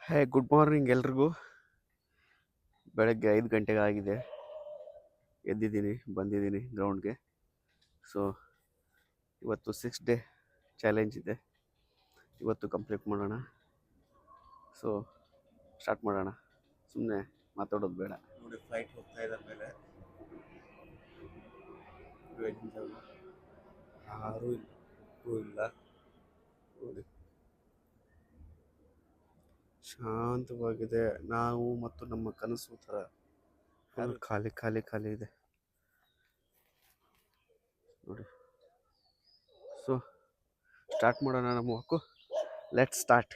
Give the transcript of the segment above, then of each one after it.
ಹೇ good morning ಎಲ್ರಿಗೂ. ಬೆಳಗ್ಗೆ 5 ಗಂಟೆಗೆ ಆಗಿದೆ. ಎದ್ದಿದ್ದೀನಿ, ಬಂದಿದ್ದೀನಿ ಗ್ರೌಂಡ್ಗೆ. ಸೊ ಇವತ್ತು 6 ಡೇ ಚಾಲೆಂಜ್ ಇದೆ. ಇವತ್ತು ಕಂಪ್ಲೀಟ್ ಮಾಡೋಣ. ಸೊ ಸ್ಟಾರ್ಟ್ ಮಾಡೋಣ. ಸುಮ್ಮನೆ ಮಾತಾಡೋದು ಬೇಡ. ನೋಡಿ, ಫ್ಲೈಟ್ ಹೋಗ್ತಾ ಇದ್ದಾರೆ ಮೇಲೆ. ಯಾರೂ ಇಲ್ಲ. ನೋಡಿ, ಶಾಂತವಾಗಿದೆ. ನಾವು ಮತ್ತು ನಮ್ಮ ಕನಸು ಥರ ಖಾಲಿ ಖಾಲಿ ಖಾಲಿ ಇದೆ ನೋಡಿ. ಸೊ ಸ್ಟಾರ್ಟ್ ಮಾಡೋಣ ನಮ್ಮ ವಾಕು. Let start.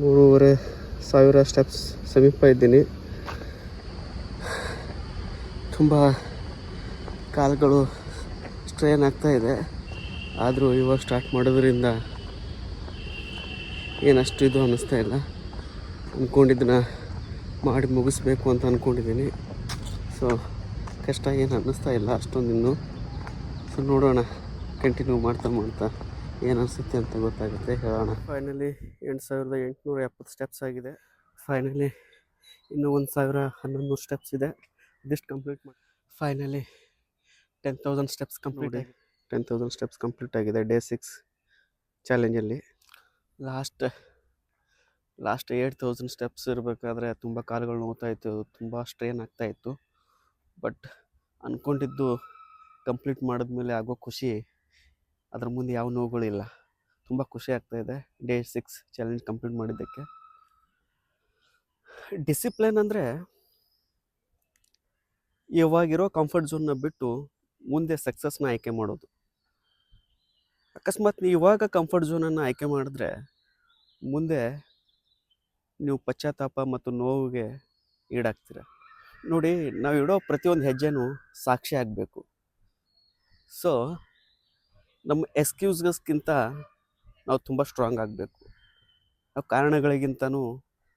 ಮೂರುವರೆ ಸಾವಿರ ಸ್ಟೆಪ್ಸ್ ಸಮೀಪ ಇದ್ದೀನಿ. ತುಂಬ ಕಾಲುಗಳು ಸ್ಟ್ರೈನ್ ಆಗ್ತಾ ಇದೆ. ಆದರೂ ಇವಾಗ ಸ್ಟಾರ್ಟ್ ಮಾಡೋದ್ರಿಂದ ಏನಷ್ಟು ಇದು ಅನ್ನಿಸ್ತಾ ಇಲ್ಲ. ಅಂದ್ಕೊಂಡಿದ್ದನ್ನ ಮಾಡಿ ಮುಗಿಸ್ಬೇಕು ಅಂತ ಅಂದ್ಕೊಂಡಿದ್ದೀನಿ. ಸೊ ಕಷ್ಟ ಏನು ಅನ್ನಿಸ್ತಾ ಇಲ್ಲ ಅಷ್ಟೊಂದು ಇನ್ನೂ. ಸೊ ನೋಡೋಣ, ಕಂಟಿನ್ಯೂ ಮಾಡ್ತಾ ಏನು ಅನಿಸುತ್ತೆ ಅಂತ ಗೊತ್ತಾಗುತ್ತೆ, ಹೇಳೋಣ. ಫೈನಲಿ 8870 ಸ್ಟೆಪ್ಸ್ ಆಗಿದೆ. ಫೈನಲಿ ಇನ್ನೂ 1100 ಸ್ಟೆಪ್ಸ್ ಇದೆ. ಇದಿಷ್ಟು ಕಂಪ್ಲೀಟ್ ಮಾಡಿ ಫೈನಲಿ 10,000 ಸ್ಟೆಪ್ಸ್ ಕಂಪ್ಲೀಟ್ ಆಗಿದೆ. 10,000 ಸ್ಟೆಪ್ಸ್ ಕಂಪ್ಲೀಟ್ ಆಗಿದೆ ಡೇ 6 ಚಾಲೆಂಜಲ್ಲಿ. ಲಾಸ್ಟ್ 8,000 ಸ್ಟೆಪ್ಸ್ ಇರಬೇಕಾದ್ರೆ ತುಂಬ ಕಾಲುಗಳು ನೋವ್ತಾಯಿತ್ತು, ತುಂಬ ಸ್ಟ್ರೈನ್ ಆಗ್ತಾಯಿತ್ತು. ಬಟ್ ಅಂದ್ಕೊಂಡಿದ್ದು ಕಂಪ್ಲೀಟ್ ಮಾಡಿದ್ಮೇಲೆ ಆಗೋ ಖುಷಿ, ಅದ್ರ ಮುಂದೆ ಯಾವ ನೋವುಗಳಿಲ್ಲ. ತುಂಬ ಖುಷಿ ಆಗ್ತಾಯಿದೆ ಡೇ 6 ಚಾಲೆಂಜ್ ಕಂಪ್ಲೀಟ್ ಮಾಡಿದ್ದಕ್ಕೆ. ಡಿಸಿಪ್ಲಿನ್ ಅಂದರೆ ಇವಾಗಿರೋ ಕಂಫರ್ಟ್ ಝೋನ್ನ ಬಿಟ್ಟು ಮುಂದೆ ಸಕ್ಸಸ್ನ ಆಯ್ಕೆ ಮಾಡೋದು. ಅಕಸ್ಮಾತ್ ನೀವು ಇವಾಗ ಕಂಫರ್ಟ್ ಝೋನನ್ನು ಆಯ್ಕೆ ಮಾಡಿದ್ರೆ ಮುಂದೆ ನೀವು ಪಶ್ಚಾತ್ತಾಪ ಮತ್ತು ನೋವಿಗೆ ಈಡಾಗ್ತೀರ. ನೋಡಿ, ನಾವು ಇಡೋ ಪ್ರತಿಯೊಂದು ಹೆಜ್ಜೆನೂ ಸಾಕ್ಷಿ ಆಗಬೇಕು. ಸೊ ನಮ್ಮ ಎಕ್ಸ್ಕ್ಯೂಸ್ಗಿಂತ ನಾವು ತುಂಬ ಸ್ಟ್ರಾಂಗ್ ಆಗಬೇಕು. ನಾವು ಕಾರಣಗಳಿಗಿಂತನೂ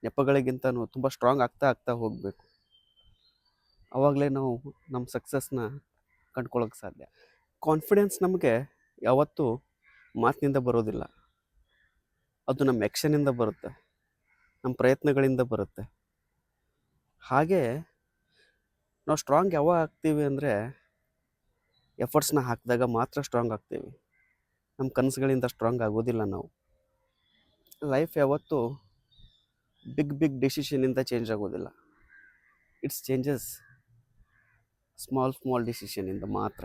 ನೆಪಗಳಿಗಿಂತನೂ ತುಂಬ ಸ್ಟ್ರಾಂಗ್ ಆಗ್ತಾ ಹೋಗಬೇಕು. ಆವಾಗಲೇ ನಾವು ನಮ್ಮ ಸಕ್ಸಸ್ನ ಕಂಡ್ಕೊಳ್ಳೋಕೆ ಸಾಧ್ಯ. ಕಾನ್ಫಿಡೆನ್ಸ್ ನಮಗೆ ಯಾವತ್ತೂ ಮಾತಿನಿಂದ ಬರೋದಿಲ್ಲ, ಅದು ನಮ್ಮ ಆ್ಯಕ್ಷನಿಂದ ಬರುತ್ತೆ, ನಮ್ಮ ಪ್ರಯತ್ನಗಳಿಂದ ಬರುತ್ತೆ. ಹಾಗೆ ನಾವು ಸ್ಟ್ರಾಂಗ್ ಯಾವಾಗ ಆಗ್ತೀವಿ ಅಂದರೆ ಎಫರ್ಟ್ಸ್ನ ಹಾಕಿದಾಗ ಮಾತ್ರ ಸ್ಟ್ರಾಂಗ್ ಆಗ್ತೀವಿ. ನಮ್ಮ ಕನಸುಗಳಿಂದ ಸ್ಟ್ರಾಂಗ್ ಆಗೋದಿಲ್ಲ ನಾವು. ಲೈಫ್ ಯಾವತ್ತೂ ಬಿಗ್ ಡಿಸಿಷನಿಂದ ಚೇಂಜ್ ಆಗೋದಿಲ್ಲ. ಇಟ್ಸ್ ಚೇಂಜಸ್ ಸ್ಮಾಲ್ ಡಿಸಿಷನಿಂದ ಮಾತ್ರ.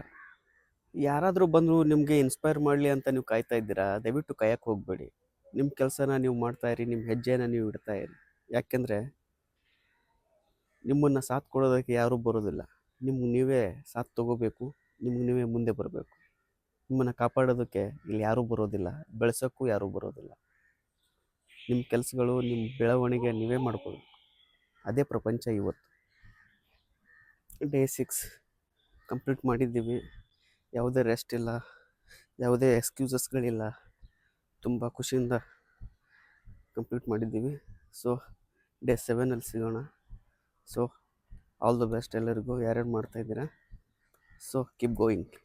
ಯಾರಾದರೂ ಬಂದರೂ ನಿಮಗೆ ಇನ್ಸ್ಪೈರ್ ಮಾಡಲಿ ಅಂತ ನೀವು ಕಾಯ್ತಾ ಇದ್ದೀರಾ, ದಯವಿಟ್ಟು ಕಾಯಕ್ಕೆ ಹೋಗಬೇಡಿ. ನಿಮ್ಮ ಕೆಲಸನ ನೀವು ಮಾಡ್ತಾಯಿರಿ, ನಿಮ್ಮ ಹೆಜ್ಜೆನ ನೀವು ಇಡ್ತಾಯಿರಿ. ಯಾಕೆಂದರೆ ನಿಮ್ಮನ್ನು ಸಾಥ್ ಕೊಡೋದಕ್ಕೆ ಯಾರೂ ಬರೋದಿಲ್ಲ. ನಿಮ್ಗೆ ನೀವೇ ಸಾಥ್ ತೊಗೋಬೇಕು, ನಿಮ್ಗೆ ನೀವೇ ಮುಂದೆ ಬರಬೇಕು. ನಿಮ್ಮನ್ನು ಕಾಪಾಡೋದಕ್ಕೆ ಇಲ್ಲಿ ಯಾರೂ ಬರೋದಿಲ್ಲ, ಬೆಳೆಸೋಕ್ಕೂ ಯಾರೂ ಬರೋದಿಲ್ಲ. ನಿಮ್ಮ ಕೆಲಸಗಳು, ನಿಮ್ಮ ಬೆಳವಣಿಗೆ ನೀವೇ ಮಾಡ್ಕೋಬೇಕು. ಅದೇ ಪ್ರಪಂಚ ಇವತ್ತು. ಡೇ 6 ಕಂಪ್ಲೀಟ್ ಮಾಡಿದ್ದೀವಿ. ಯಾವುದೇ ರೆಸ್ಟ್ ಇಲ್ಲ, ಯಾವುದೇ ಎಕ್ಸ್ಕ್ಯೂಸಸ್ಗಳಿಲ್ಲ. ತುಂಬ ಖುಷಿಯಿಂದ ಕಂಪ್ಲೀಟ್ ಮಾಡಿದ್ದೀವಿ. ಸೊ ಡೇ 7ಅಲ್ಲಿ ಸಿಗೋಣ. ಸೊ ಆಲ್ ದ ಬೆಸ್ಟ್ ಎಲ್ಲರಿಗೂ, ಯಾರ್ಯಾರು ಮಾಡ್ತಾಯಿದ್ದೀರಾ. So keep going.